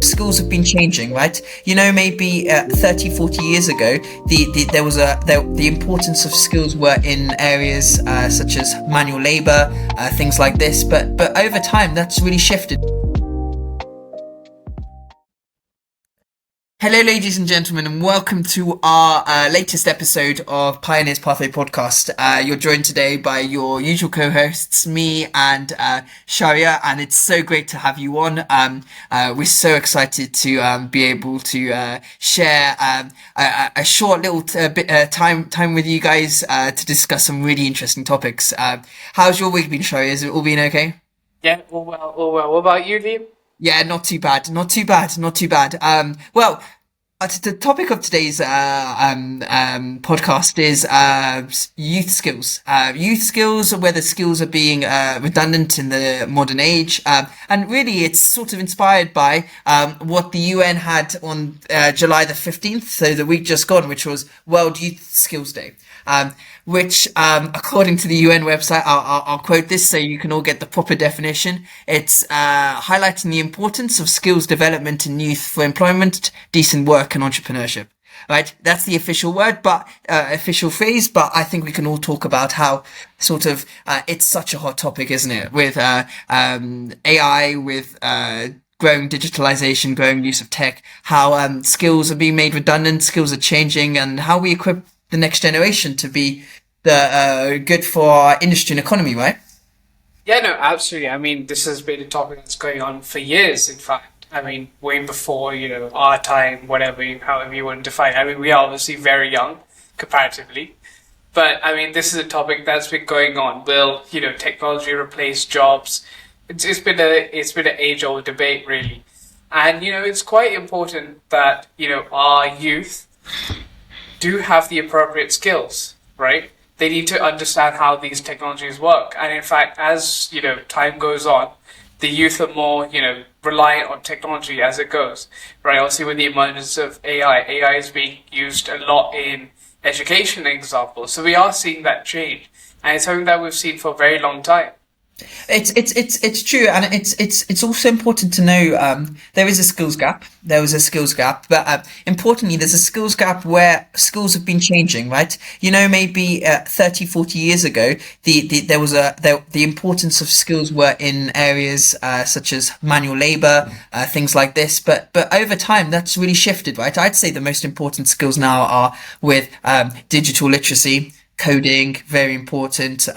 Schools have been changing, right? Maybe 30, 40 years ago, the importance of skills were in areas such as manual labor, things like this. But over time, that's really shifted. Hello, ladies and gentlemen, and welcome to our latest episode of Pioneers Pathway Podcast. You're joined today by your usual co-hosts, me and Sharia, and it's so great to have you on. We're so excited to be able to share a short little time with you guys to discuss some really interesting topics. How's your week been, Sharia? Has it all been okay? Yeah, all well, all well. What about you, Liam? Yeah, not too bad. The topic of today's podcast is youth skills. Youth skills, whether skills are being redundant in the modern age, and really it's sort of inspired by what the UN had on July the 15th, so the week just gone, which was World Youth Skills Day. Which, according to the UN website, I'll quote this so you can all get the proper definition. It's highlighting the importance of skills development in youth for employment, decent work, and entrepreneurship. Right, that's the official word, but official phrase. But I think we can all talk about how sort of it's such a hot topic, isn't it? With AI, with growing digitalization, growing use of tech, how skills are being made redundant, skills are changing, and how we equip the next generation to be the good for our industry and economy, right? Yeah, no, absolutely. I mean, this has been a topic that's going on for years, in fact. I mean, way before, our time, however you want to define it. I mean, we are obviously very young, comparatively. But, I mean, this is a topic that's been going on. Will, technology replace jobs? It's been an age-old debate, really. And, it's quite important that, our youth do have the appropriate skills, right? They need to understand how these technologies work. And in fact, as, time goes on, the youth are more, reliant on technology as it goes, right? Obviously, with the emergence of AI is being used a lot in education examples. So we are seeing that change. And it's something that we've seen for a very long time. It's true, and it's also important to know there is a skills gap. There was a skills gap, but importantly, there's a skills gap where skills have been changing, right? Maybe 30, 40 years ago, the importance of skills were in areas such as manual labor, things like this. But over time, that's really shifted, right? I'd say the most important skills now are with digital literacy. Coding, very important.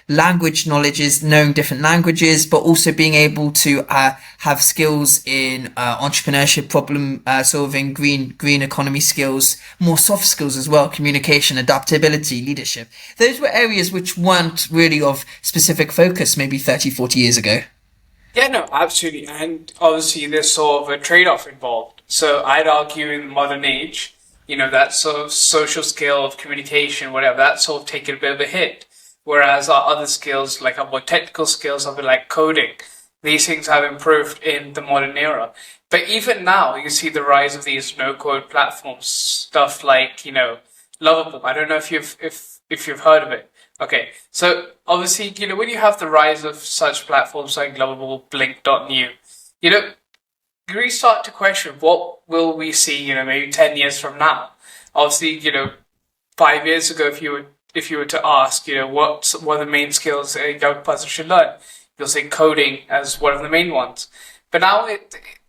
Language knowledge is knowing different languages, but also being able to have skills in entrepreneurship, problem solving, green economy skills, more soft skills as well, communication, adaptability, leadership. Those were areas which weren't really of specific focus maybe 30, 40 years ago. Yeah, no, absolutely. And obviously there's sort of a trade-off involved. So I'd argue in the modern age, that sort of social skill of communication, whatever, that's sort of taken a bit of a hit. Whereas our other skills, like our more technical skills, something like coding, these things have improved in the modern era. But even now, you see the rise of these no-code platforms, stuff like, Lovable. I don't know if you've heard of it. Okay, so obviously, when you have the rise of such platforms like Lovable, Blink.new, you really start to question what will we see, maybe 10 years from now. Obviously, 5 years ago, if you were to ask, what are the main skills a young person should learn, you'll say coding as one of the main ones. But now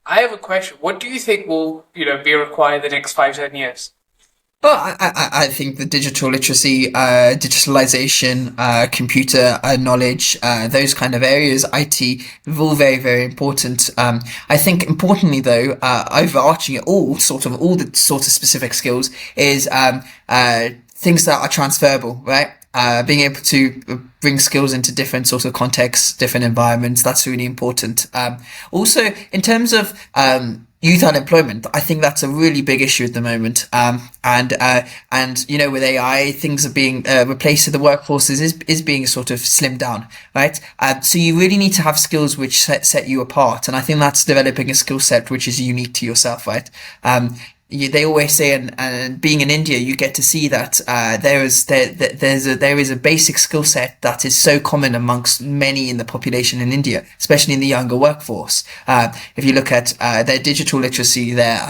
I have a question. What do you think will, be required the next 5-10 years? Well, I think the digital literacy, digitalization, computer knowledge, those kind of areas, IT, are all very, very important. I think importantly though, overarching it all the sort of specific skills is things that are transferable, right? Being able to bring skills into different sort of contexts, different environments, that's really important. Also, in terms of youth unemployment, I think that's a really big issue at the moment. And with AI, things are being replaced. So the workforce is being sort of slimmed down, right? So you really need to have skills which set you apart. And I think that's developing a skill set which is unique to yourself, right? they always say, and being in India, you get to see that there is a basic skill set that is so common amongst many in the population in India, especially in the younger workforce. If you look at their digital literacy, their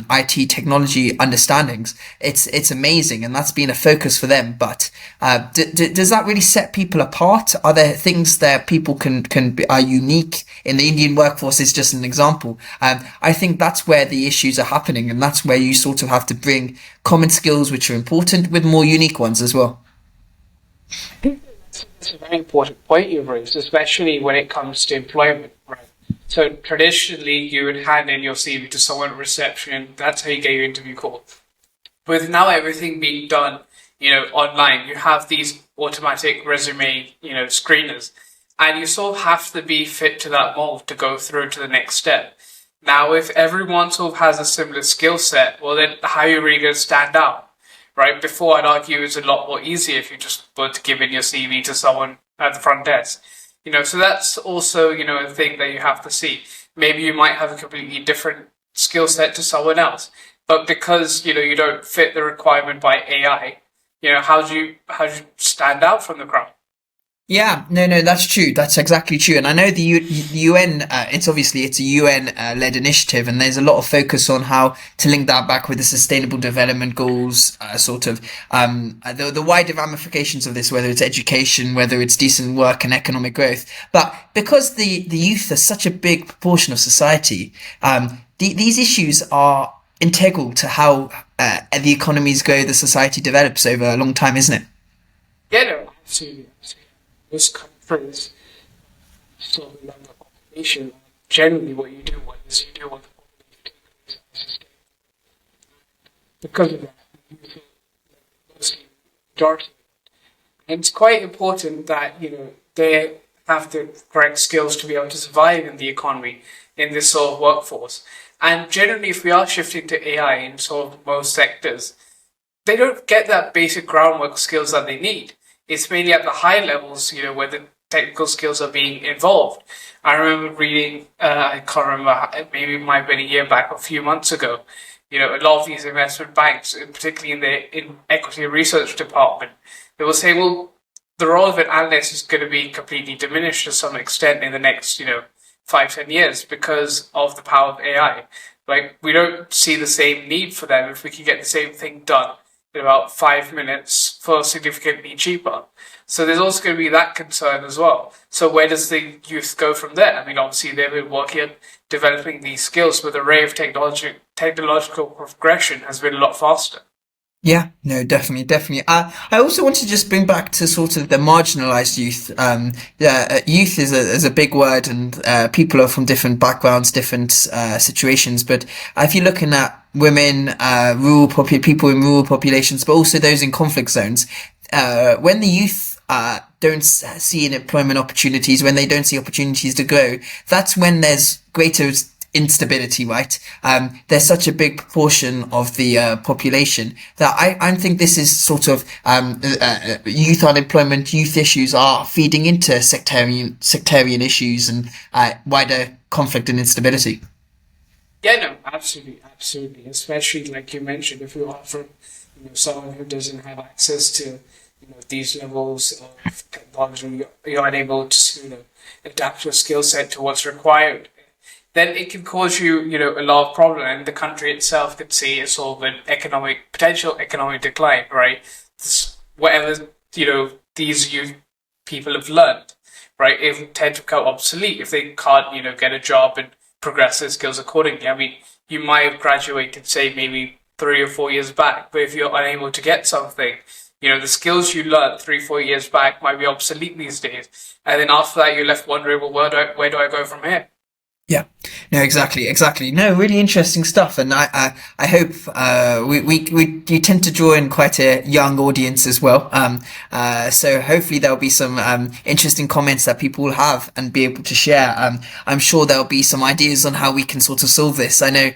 IT technology understandings, it's amazing, and that's been a focus for them. But does that really set people apart? Are there things that people are unique in the Indian workforce? Is just an example. I think that's where the issues are happening, and that's where you sort of have to bring common skills which are important with more unique ones as well. It's a very important point you've raised, especially when it comes to employment, right? So traditionally, you would hand in your CV to someone at reception. That's how you get your interview call. With now everything being done, online, you have these automatic resume, screeners, and you sort of have to be fit to that mold to go through to the next step. Now, if everyone sort of has a similar skill set, well, then how are you really going to stand out, right? Before, I'd argue it's a lot more easier if you just were to give in your CV to someone at the front desk. So that's also, a thing that you have to see. Maybe you might have a completely different skill set to someone else, but because, you don't fit the requirement by AI, how do you stand out from the crowd? Yeah, no, that's true. That's exactly true. And I know the UN, it's a UN led initiative, and there's a lot of focus on how to link that back with the Sustainable Development Goals, the wider ramifications of this, whether it's education, whether it's decent work and economic growth. But because the youth are such a big proportion of society, these issues are integral to how the economies grow, the society develops over a long time, isn't it? Yeah, no, absolutely. Most countries sort of younger population, generally what you do is you do want the population to sustain. Because of that, you feel mostly majority. And it's quite important that, they have the correct skills to be able to survive in the economy, in this sort of workforce. And generally, if we are shifting to AI in sort of most sectors, they don't get that basic groundwork skills that they need. It's mainly at the high levels, where the technical skills are being involved. I remember reading, I can't remember, maybe it might have been a year back, a few months ago, a lot of these investment banks, particularly in equity research department, they will say, well, the role of an analyst is going to be completely diminished to some extent in the next, 5-10 years because of the power of AI. Like, we don't see the same need for them if we can get the same thing done in about 5 minutes for significantly cheaper. So there's also going to be that concern as well. So where does the youth go from there? I mean, obviously they've been working on developing these skills, but the rate of technological progression has been a lot faster. Yeah, no, definitely. I also want to just bring back to sort of the marginalized youth. Youth is a big word, and people are from different backgrounds, different situations. But if you're looking at women, people in rural populations, but also those in conflict zones, when the youth don't see employment opportunities, when they don't see opportunities to grow, that's when there's greater instability, right? There's such a big proportion of the population that I think this is sort of youth unemployment, youth issues are feeding into sectarian issues and wider conflict and instability. Yeah, no, absolutely. Especially like you mentioned, if you are from someone who doesn't have access to these levels of technology, you're unable to adapt your skill set to what's required, then it can cause you, a lot of problem, and the country itself could see a sort of an potential economic decline, right? Whatever, these youth people have learned, right? It will tend to become obsolete if they can't, get a job and progress their skills accordingly. I mean, you might have graduated, say, maybe 3 or 4 years back, but if you're unable to get something, the skills you learned 3-4 years back might be obsolete these days. And then after that, you're left wondering, well, where do I go from here? Yeah, no, exactly. No, really interesting stuff, and I hope we tend to draw in quite a young audience as well. So hopefully there'll be some interesting comments that people will have and be able to share. I'm sure there'll be some ideas on how we can sort of solve this. I know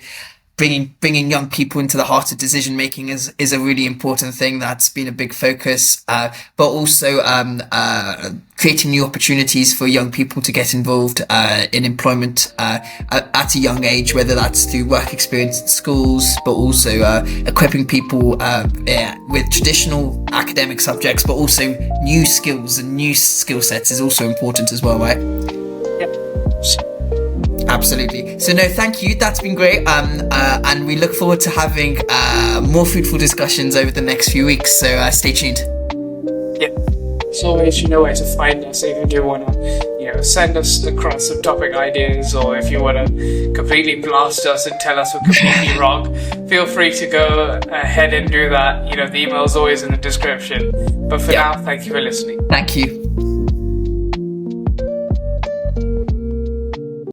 bringing young people into the heart of decision making is a really important thing. That's been a big focus, but also creating new opportunities for young people to get involved in employment at a young age, whether that's through work experience in schools, but also equipping people with traditional academic subjects, but also new skills and new skill sets is also important as well, right? Absolutely. So no, thank you. That's been great. And we look forward to having more fruitful discussions over the next few weeks. So stay tuned. Yeah. As always, you know where to find us if you do want to, send us across some topic ideas, or if you want to completely blast us and tell us we're completely wrong, feel free to go ahead and do that. The email is always in the description. But for now, thank you for listening. Thank you.